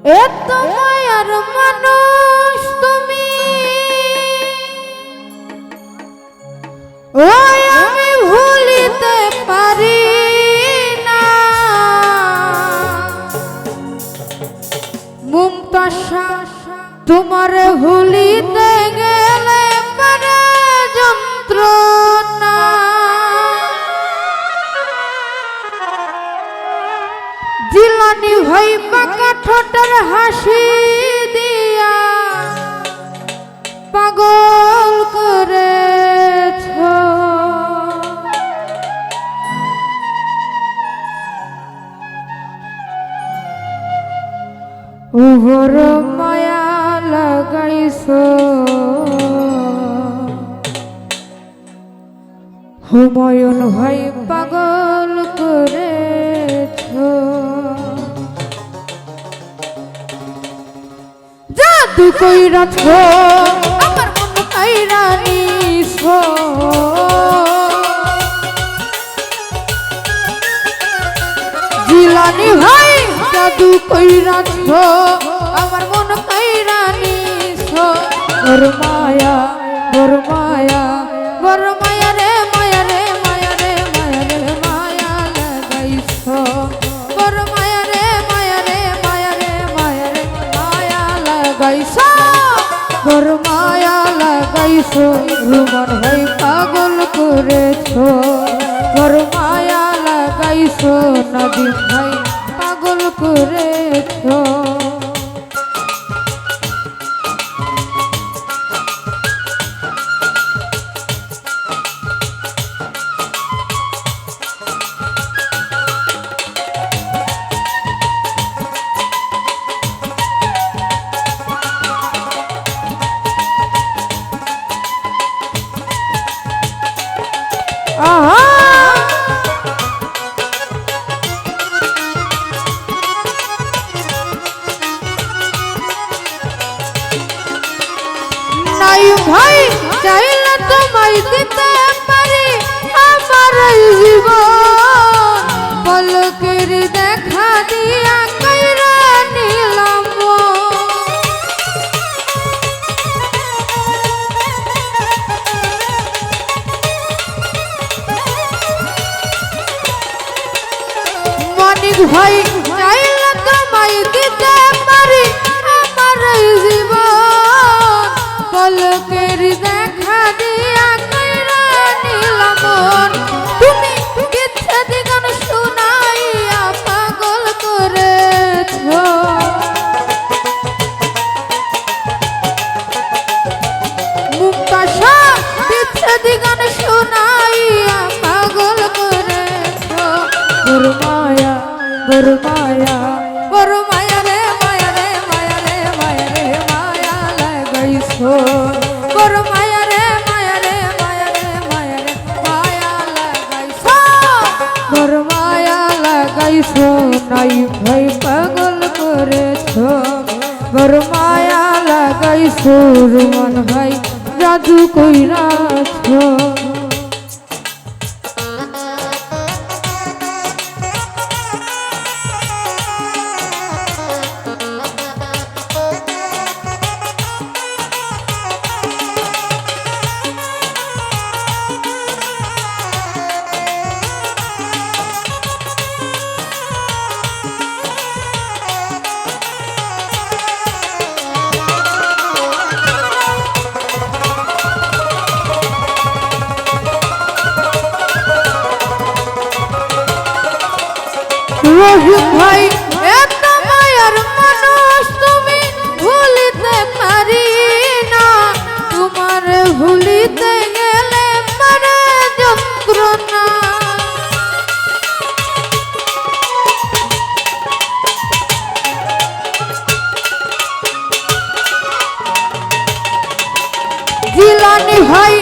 এত মায়ার মানুষ তুমি, ওই আমি ভুলিতে পারি না। মুমতাসা তোমারে ভুলিতে গেলে পারে যন্ত্রণা। জিলানি ভাই পাকা ঠোঁটের হাসি দিয়া পাগল করেছ। ওহর মায়া লাগাইছ, হুমায়ুন ভাই পাগল করেছ। জাদু কইরাছ আমার মন কাইরা নিছ। জিলানি ভাই জাদু কইরাছ আমার মন কাইরা নিছ। বড় মায়া বড় মায়া বড় মায়া রে মায়া রে মায়া রে মায়া রে মায়া লাগাইছ। বড় মায়া রে মায়া রে মায়া রে মায়া রে মায়া লাগাইছ। বড় মায়া লাগাইছ, রুমান ভাই পাগল করেছ। বড় মায়া লাগাইছ, নাদিম ভাই পাগল করেছ। নাই ভাই চাইলে তোমায় দিতে পারি আমার জীবন। পলকের দেখা দিয়া কইরা নিলাম। মানিক ভাই চাইলে তোমায় দিতে পারি আমার জীবন। পলকের দেখা দিয়া কইরা নিলাম। তুমি বিচ্ছেদ গান শুনাইয়া পাগল করেছ। মুমতাসা বিচ্ছেদ গান শুনাইয়া পাগল করেছ। বড় মায়া বড় মায়া বড় মায়া রে মায়া রে মায়া রে মায়া রে মায়া লাগাইছ। বড় মায়া রে মায়া রে মায়া রে মায়া রে মায়া লাগাইছ। বড় মায়া লাগাইছ, নাই ভাই পাগল করেছ। বড় মায়া লাগাইছ, রুমান ভাই জাদু কইরাছ। রহিম ভাই এত মায়ার মানুষ তুমি, ভুলিতে পারি না। তোমার ভুলিতে গেলে পারে যন্ত্রণা। জিলানি ভাই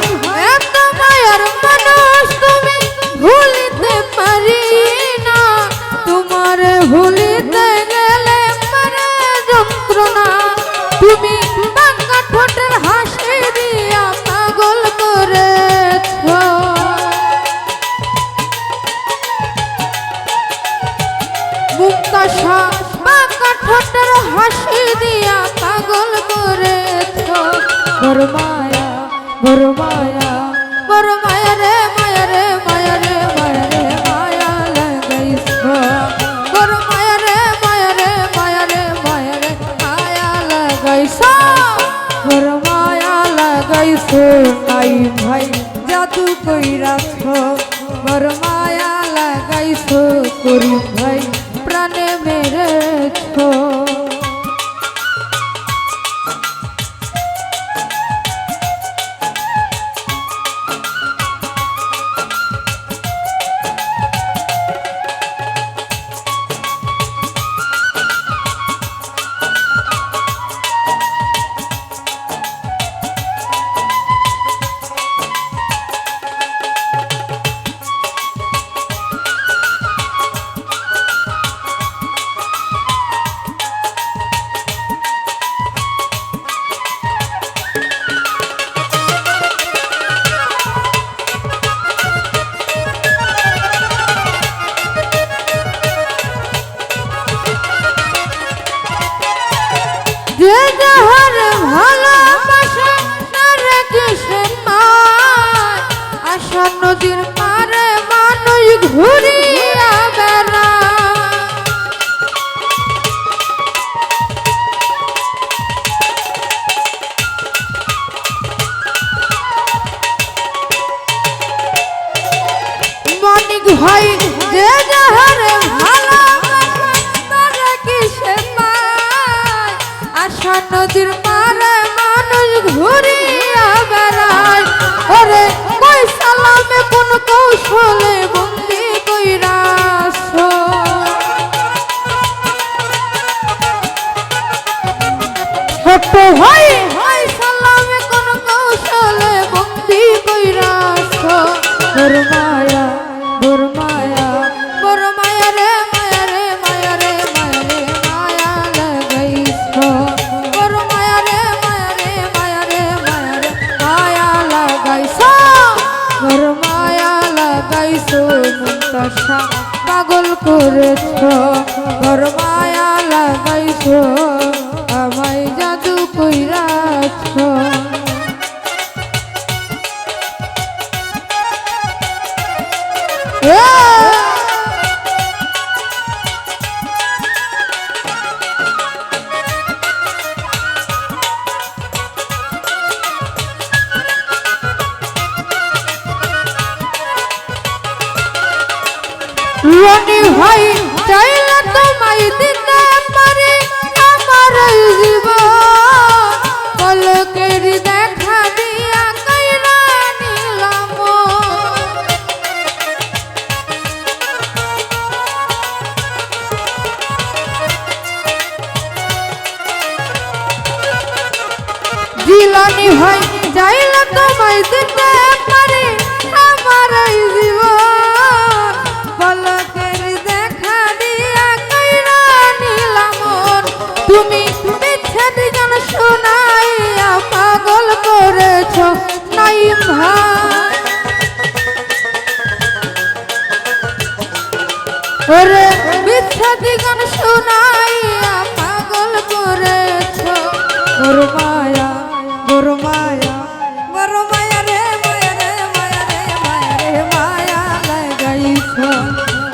এত মায়ার মানুষ তুমি, ভুলিতে পারি না। তোমার ভুলিতে গেলে পারে যন্ত্রণা। তুমি পাকা ঠোঁটের হাসি দিয়া পাগল করেছ। মুমতাসা পাকা ঠোঁটের হাসি বড় মায়া রে মায়া রে মায়া রে মায়া রে মায়া লাগাইছো বড় মায়া রে মায়া রে মায়া রে মায়া রে মায়া লাগাইছো বড় মায়া লাগাইছো নাই ভাই জাদু কইরাছো বড় মায়া লাগাইছো করি ভাই প্রাণে মেরেছো যে যাহার ভালোবাসা তার কিসে পায় আশা নদীর পারে মানুষ ঘুরিয়া বেড়ায় মানিক ভাই যে যাহার ভালোবাসা তার কিসে পায় আশা নদীর পারে মানুষ ঘুরিয়া বেড়ায় ওরে কই সালামে কোন কৌশলে বন্দি কইরাছো ছোট ভাই কই সালামে কোন কৌশলে বন্দি কইরাছো বড় মায়া বড় মায়া বড় মায়া রে মায়া রে মায়া রে মায়া রে মায়া লাগাইছো বড় মায়া রে মায়া রে মায়া রে মায়া রে মায়া লাগাইছো বড় মায়া লাগাইছো মুন্তাসা পাগল করেছো বড় মায়া লাগাইছো আমায় জাদু কইরাছো রনি ভাই চাইলে তোমায় দিতে পারি আমার জীবন পলকের দেখা দিয়া কাইরা নিলাম জিলানি ভাই চাইলে তোমায় দিতে পারি আমার জীবন পলকের দেখা দিয়া কাইরা নিলাম তুমি বিচ্ছেদ গান শোনাইয়া পাগল করেছো নাইম ভাই ওরে বিচ্ছেদ গান শোনাইয়া পাগল করেছো বড় মায়া বড় মায়া বড় মায়া রে মায়া রে মায়া রে মায়া রে মায়া লাগাইছো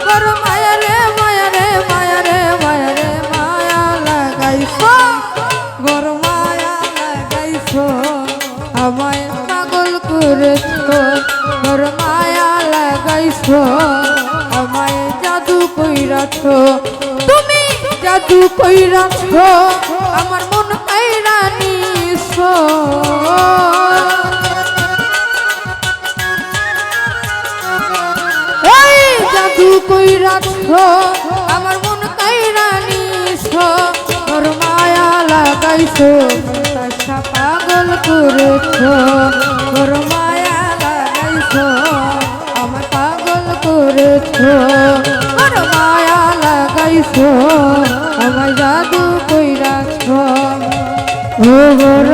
বড় মায়া রে মায়া রে মায়া রে মায়া রে মায়া লাগাইছো বড় মায়া লাগাইছো আমায় পাগল করেছো বড় মায়া লাগাইছো আমায় জাদু কইরাছো তুমি জাদু কইরাছো আমার মন কাইরা নিছো এই জাদু কইরাছো আমার মন কাইরা নিছো বড় মায়া লাগাইছো মুন্তাসা পাগল করেছো বড় মায়া লাগাইছো আমার পাগল করেছো বড় মায়া লাগাইছো আমায় জাদু কইরাছো ও বড়